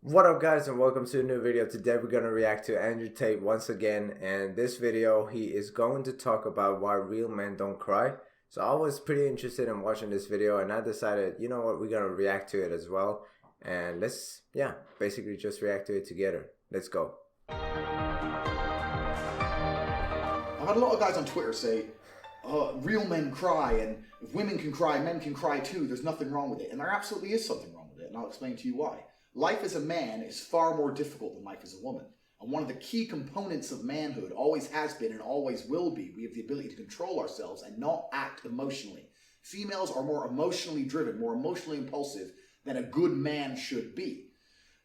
What up guys, and welcome to a new video. Today we're going to react to Andrew Tate once again, and this video he is going to talk about why real men don't cry. So I was pretty interested in watching this video and I decided, you know what, we're going to react to it as well, and let's basically just react to it together. Let's go. I've had a lot of guys on Twitter say, real men cry, and if women can cry, men can cry too, there's nothing wrong with it. And there absolutely is something wrong with it, and I'll explain to you why. Life as a man is far more difficult than life as a woman. And one of the key components of manhood always has been and always will be, we have the ability to control ourselves and not act emotionally. Females are more emotionally driven, more emotionally impulsive than a good man should be.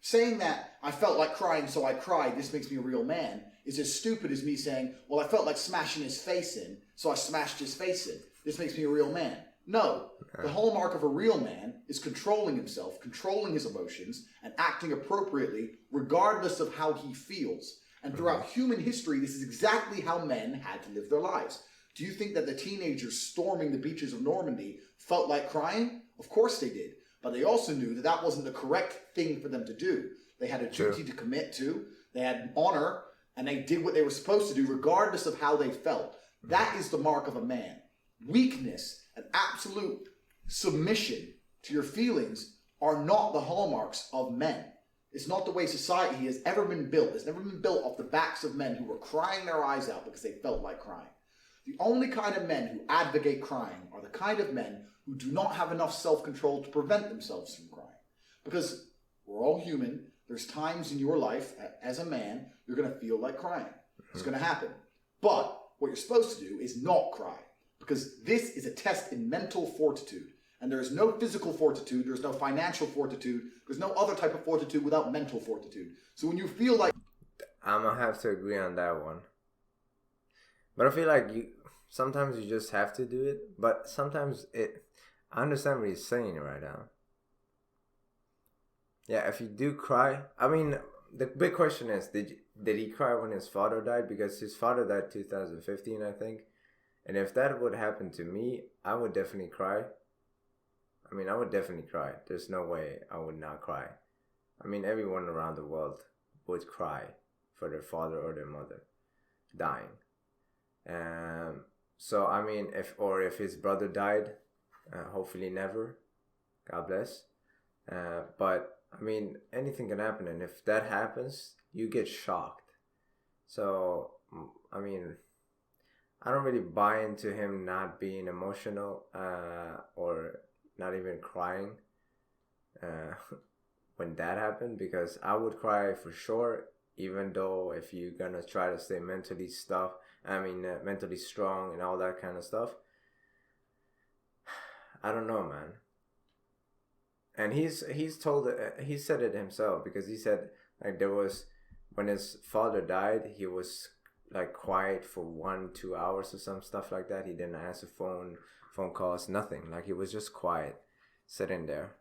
Saying that I felt like crying so I cried, this makes me a real man, is as stupid as me saying, well, I felt like smashing his face in, so I smashed his face in. This makes me a real man. No, the hallmark of a real man is controlling himself, controlling his emotions, and acting appropriately regardless of how he feels. And throughout human history, this is exactly how men had to live their lives. Do you think that the teenagers storming the beaches of Normandy felt like crying? Of course they did. But they also knew that that wasn't the correct thing for them to do. They had a duty to commit to, they had honor, and they did what they were supposed to do regardless of how they felt. That is the mark of a man. Weakness and absolute submission to your feelings are not the hallmarks of men. It's not the way society has ever been built. It's never been built off the backs of men who were crying their eyes out because they felt like crying. The only kind of men who advocate crying are the kind of men who do not have enough self-control to prevent themselves from crying. Because we're all human. There's times in your life, as a man, you're going to feel like crying. It's going to happen. But what you're supposed to do is not cry. Because this is a test in mental fortitude. And there is no physical fortitude, there's no financial fortitude, there's no other type of fortitude without mental fortitude. So when you feel like... I'm going to have to agree on that one. But I feel like sometimes you just have to do it. But sometimes I understand what he's saying right now. Yeah, if you do cry, I mean, the big question is, did he cry when his father died? Because his father died 2015, I think. And if that would happen to me, I would definitely cry. I mean, I would definitely cry. There's no way I would not cry. I mean, everyone around the world would cry for their father or their mother dying. So, I mean, if his brother died, hopefully never. God bless. But, I mean, anything can happen. And if that happens, you get shocked. So, I mean... I don't really buy into him not being emotional or not even crying when that happened, because I would cry for sure, even though if you're gonna try to stay mentally strong and all that kind of stuff. I don't know, man. And he said it himself, because he said like there was, when his father died, he was like quiet for 1-2 hours or some stuff like that. He didn't answer phone calls, nothing. Like he was just quiet, sitting there.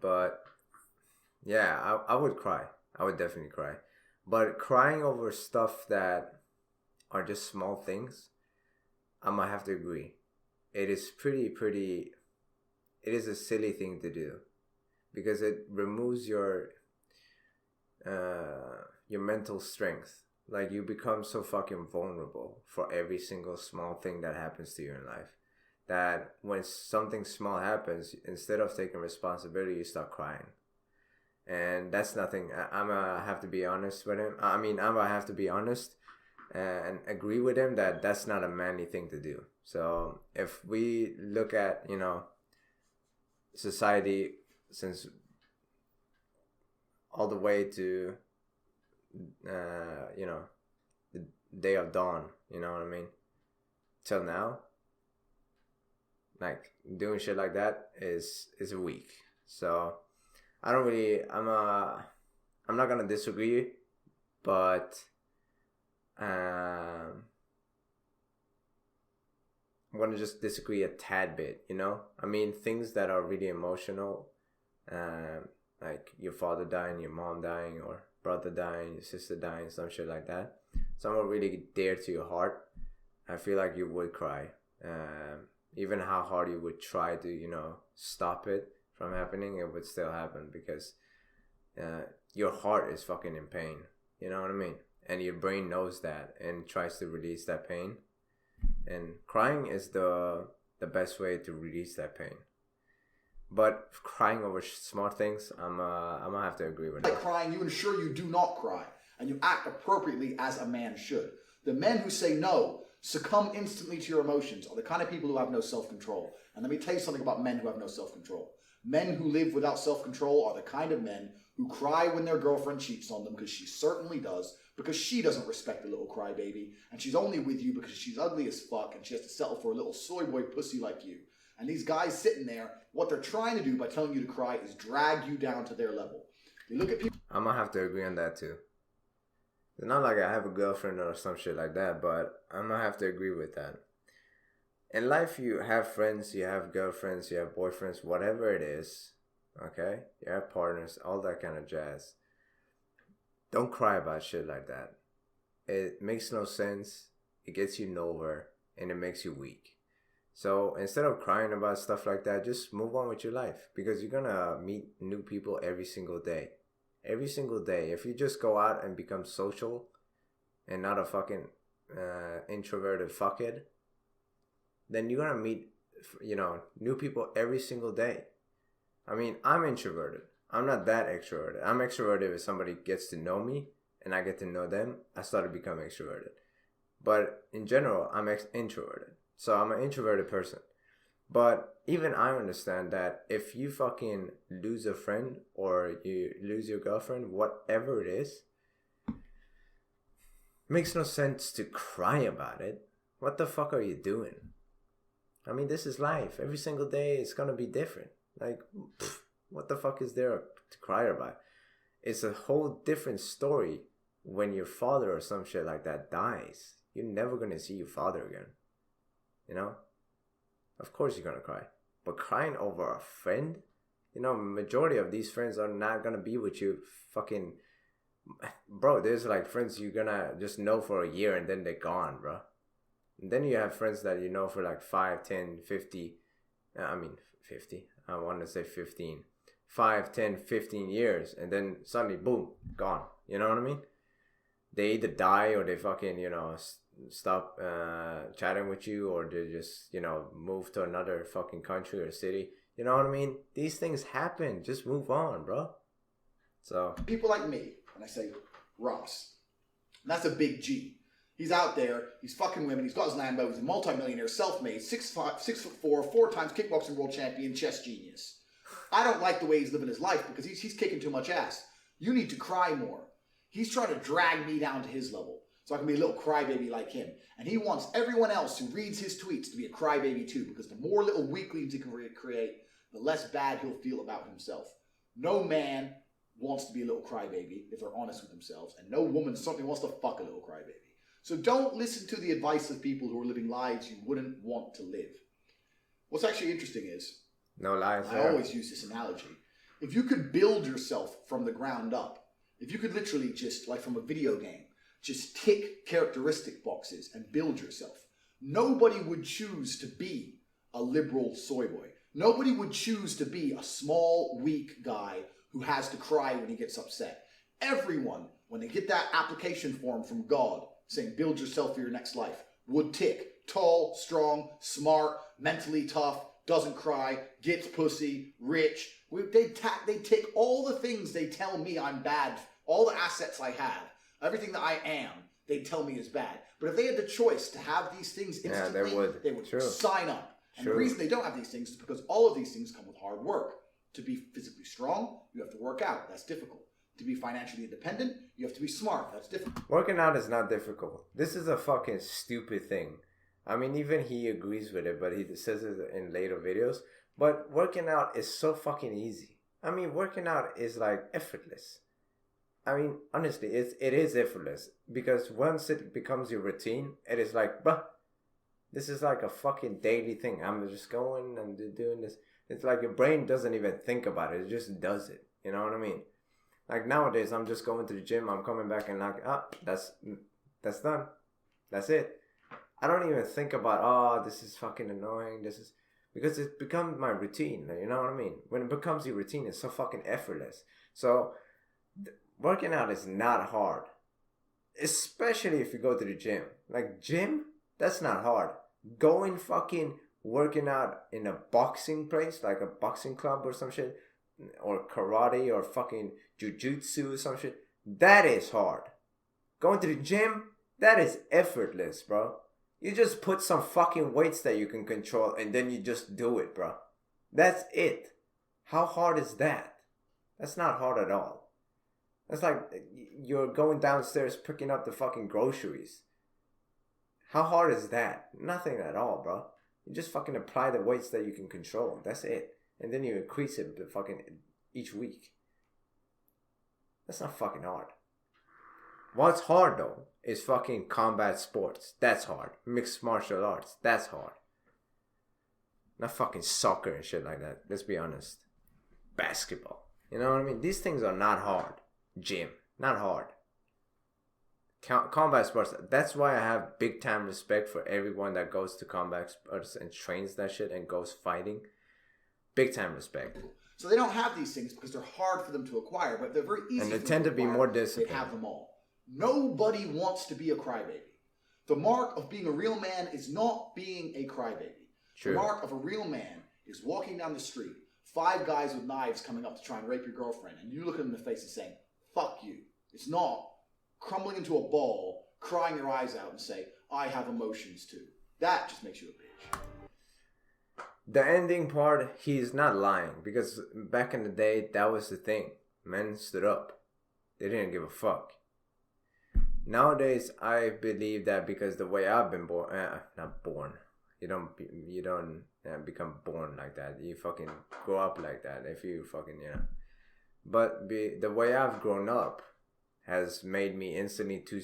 But yeah, I would cry. I would definitely cry. But crying over stuff that are just small things, I might have to agree. It is it is a silly thing to do, because it removes your mental strength. Like, you become so fucking vulnerable for every single small thing that happens to you in life, that when something small happens, instead of taking responsibility, you start crying. And that's nothing. I'm gonna have to be honest with him. I'm gonna have to be honest and agree with him that that's not a manly thing to do. So if we look at, society, since all the way to the day of dawn, you know what I mean, till now, like, doing shit like that is weak. So I don't really, I'm not gonna disagree, but I'm gonna just disagree a tad bit, I mean, things that are really emotional, like your father dying, your mom dying, or brother dying, your sister dying, some shit like that, someone really dear to your heart, I feel like you would cry. Even how hard you would try to, stop it from happening, it would still happen because your heart is fucking in pain. You know what I mean? And your brain knows that and tries to release that pain. And crying is the best way to release that pain. But crying over small things, I'm gonna have to agree with that. Like crying, you ensure you do not cry, and you act appropriately as a man should. The men who say no, succumb instantly to your emotions, are the kind of people who have no self-control. And let me tell you something about men who have no self-control. Men who live without self-control are the kind of men who cry when their girlfriend cheats on them, because she certainly does, because she doesn't respect the little crybaby, and she's only with you because she's ugly as fuck and she has to settle for a little soy boy pussy like you. And these guys sitting there, what they're trying to do by telling you to cry is drag you down to their level. You look at people. I'm gonna have to agree on that too. It's not like I have a girlfriend or some shit like that, but I'm gonna have to agree with that. In life, you have friends, you have girlfriends, you have boyfriends, whatever it is, okay? You have partners, all that kind of jazz. Don't cry about shit like that. It makes no sense, it gets you nowhere, and it makes you weak. So instead of crying about stuff like that, just move on with your life, because you're gonna meet new people every single day. Every single day. If you just go out and become social and not a fucking introverted fuckhead, then you're gonna meet, new people every single day. I mean, I'm introverted. I'm not that extroverted. I'm extroverted if somebody gets to know me and I get to know them. I start to become extroverted. But in general, I'm introverted. So I'm an introverted person. But even I understand that if you fucking lose a friend or you lose your girlfriend, whatever it is, makes no sense to cry about it. What the fuck are you doing? I mean, this is life. Every single day it's gonna be different. Like, what the fuck is there to cry about? It's a whole different story when your father or some shit like that dies. You're never gonna see your father again. You know? Of course you're gonna cry. But crying over a friend? Majority of these friends are not gonna be with you fucking... Bro, there's like friends you're gonna just know for a year and then they're gone, bro. And then you have friends that you know for like 5, 10, 50... 50. I want to say 15. 5, 10, 15 years. And then suddenly, boom, gone. You know what I mean? They either die or they fucking, stop chatting with you, or they just, move to another fucking country or city. You know what I mean? These things happen. Just move on, bro. So people like me, and I say Ross, and that's a big G. He's out there, he's fucking women, he's got his Lambo, he's a multi-millionaire, self-made, 6'4", 4 times kickboxing world champion, chess genius. I don't like the way he's living his life because he's kicking too much ass. You need to cry more. He's trying to drag me down to his level so I can be a little crybaby like him. And he wants everyone else who reads his tweets to be a crybaby too, because the more little weaklings he can create, the less bad he'll feel about himself. No man wants to be a little crybaby if they're honest with themselves, and no woman certainly wants to fuck a little crybaby. So don't listen to the advice of people who are living lives you wouldn't want to live. What's actually interesting is, no lies. I always use this analogy. If you could build yourself from the ground up, if you could literally just, like from a video game, just tick characteristic boxes and build yourself, nobody would choose to be a liberal soy boy. Nobody would choose to be a small, weak guy who has to cry when he gets upset. Everyone, when they get that application form from God saying build yourself for your next life, would tick tall, strong, smart, mentally tough, doesn't cry, gets pussy, rich. They tick all the things they tell me I'm bad, all the assets I have, everything that I am, they tell me is bad. But if they had the choice to have these things instantly, they would True. sign up. And True. the reason they don't have these things is because all of these things come with hard work. To be physically strong, you have to work out. That's difficult. To be financially independent, you have to be smart. That's difficult. Working out is not difficult. This is a fucking stupid thing. I mean, even he agrees with it, but he says it in later videos. But working out is so fucking easy. I mean, working out is like effortless. I mean, honestly, it is effortless. Because once it becomes your routine, it is like, bruh, this is like a fucking daily thing. I'm just going and doing this. It's like your brain doesn't even think about it. It just does it. You know what I mean? Like nowadays, I'm just going to the gym. I'm coming back and like, that's done. That's it. I don't even think about, this is fucking annoying. because it becomes my routine. You know what I mean? When it becomes your routine, it's so fucking effortless. So working out is not hard, especially if you go to the gym. Like gym, that's not hard. Going fucking working out in a boxing place, like a boxing club or some shit, or karate or fucking jujutsu or some shit, that is hard. Going to the gym, that is effortless, bro. You just put some fucking weights that you can control and then you just do it, bro. That's it. How hard is that? That's not hard at all. That's like you're going downstairs picking up the fucking groceries. How hard is that? Nothing at all, bro. You just fucking apply the weights that you can control. That's it. And then you increase it fucking each week. That's not fucking hard. What's hard though is fucking combat sports. That's hard. Mixed martial arts. That's hard. Not fucking soccer and shit like that. Let's be honest. Basketball. You know what I mean? These things are not hard. Gym. Not hard. Combat sports. That's why I have big time respect for everyone that goes to combat sports and trains that shit and goes fighting. Big time respect. So they don't have these things because they're hard for them to acquire, but they're very easy. And they tend to be more disciplined. They have them all. Nobody wants to be a crybaby. The mark of being a real man is not being a crybaby. True. The mark of a real man is walking down the street, 5 guys with knives coming up to try and rape your girlfriend, and you look at them in the face and saying, fuck you. It's not crumbling into a ball, crying your eyes out and say, I have emotions too. That just makes you a bitch. The ending part, he's not lying, because back in the day, that was the thing. Men stood up. They didn't give a fuck. Nowadays, I believe that because the way I've been born, not born. You don't become born like that. You fucking grow up like that. If you fucking, But the way I've grown up has made me instantly too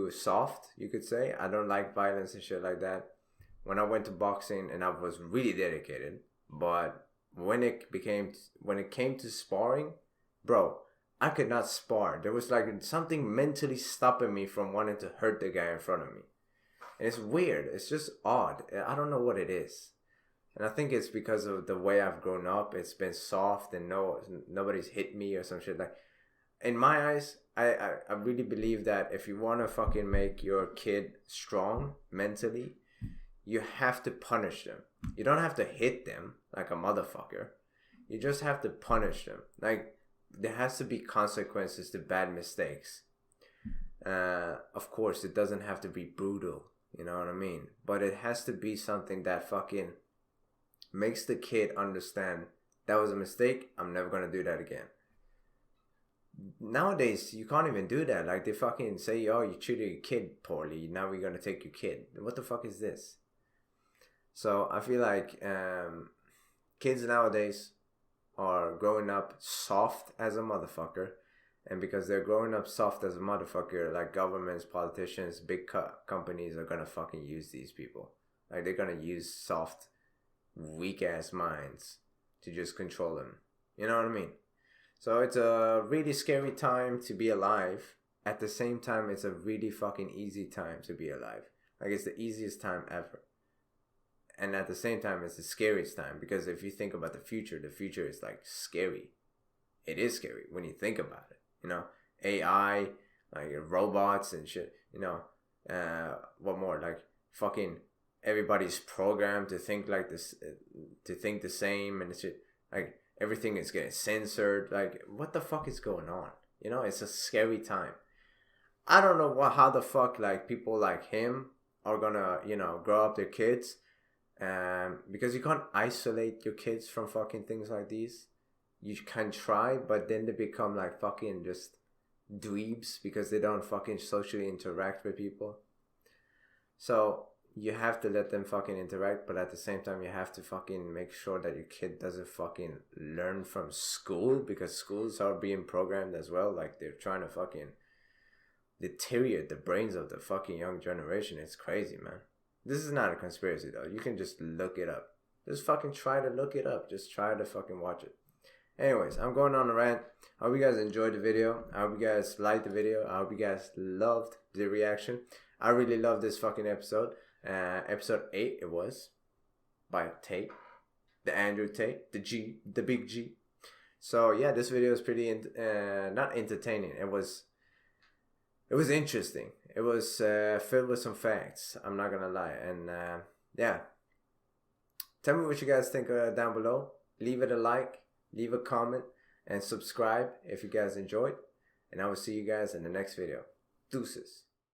soft, you could say. I don't like violence and shit like that. When I went to boxing, and I was really dedicated, but when it came to sparring, bro, I could not spar. There was like something mentally stopping me from wanting to hurt the guy in front of me. And it's weird. It's just odd. I don't know what it is. And I think it's because of the way I've grown up. It's been soft and nobody's hit me or some shit. Like, in my eyes, I really believe that if you want to fucking make your kid strong mentally, you have to punish them. You don't have to hit them like a motherfucker. You just have to punish them. Like, there has to be consequences to bad mistakes. Of course, it doesn't have to be brutal. You know what I mean? But it has to be something that fucking makes the kid understand that was a mistake. I'm never going to do that again. Nowadays, you can't even do that. Like, they fucking say, oh, you treated your kid poorly. Now we're going to take your kid. What the fuck is this? So I feel like kids nowadays are growing up soft as a motherfucker. And because they're growing up soft as a motherfucker, like governments, politicians, big companies are going to fucking use these people. Like, they're going to use soft, weak-ass minds to just control them. You know what I mean? So it's a really scary time to be alive. At the same time, it's a really fucking easy time to be alive. Like, it's the easiest time ever. And at the same time, it's the scariest time. Because if you think about the future is like scary. It is scary when you think about it. You know, AI, like robots and shit. You know, what more? Like fucking everybody's programmed to think like this, to think the same and shit. Like everything is getting censored. Like, what the fuck is going on? You know, it's a scary time. I don't know how the fuck like people like him are gonna, grow up their kids. Because you can't isolate your kids from fucking things like these. You can try, but then they become like fucking just dweebs because they don't fucking socially interact with people. So you have to let them fucking interact, but at the same time you have to fucking make sure that your kid doesn't fucking learn from school, because schools are being programmed as well. Like, they're trying to fucking deteriorate the brains of the fucking young generation. It's crazy, man. This is not a conspiracy though. You can just look it up. Just fucking try to look it up. Just try to fucking watch it. Anyways, I'm going on a rant. I hope you guys enjoyed the video. I hope you guys liked the video. I hope you guys loved the reaction. I really love this fucking episode. Episode 8 it was by Tate, the Andrew Tate, the big G. So yeah, this video is pretty not entertaining. It was interesting. It was filled with some facts. I'm not gonna lie. And yeah, tell me what you guys think down below. Leave it a like, leave a comment, and subscribe if you guys enjoyed. And I will see you guys in the next video. Deuces.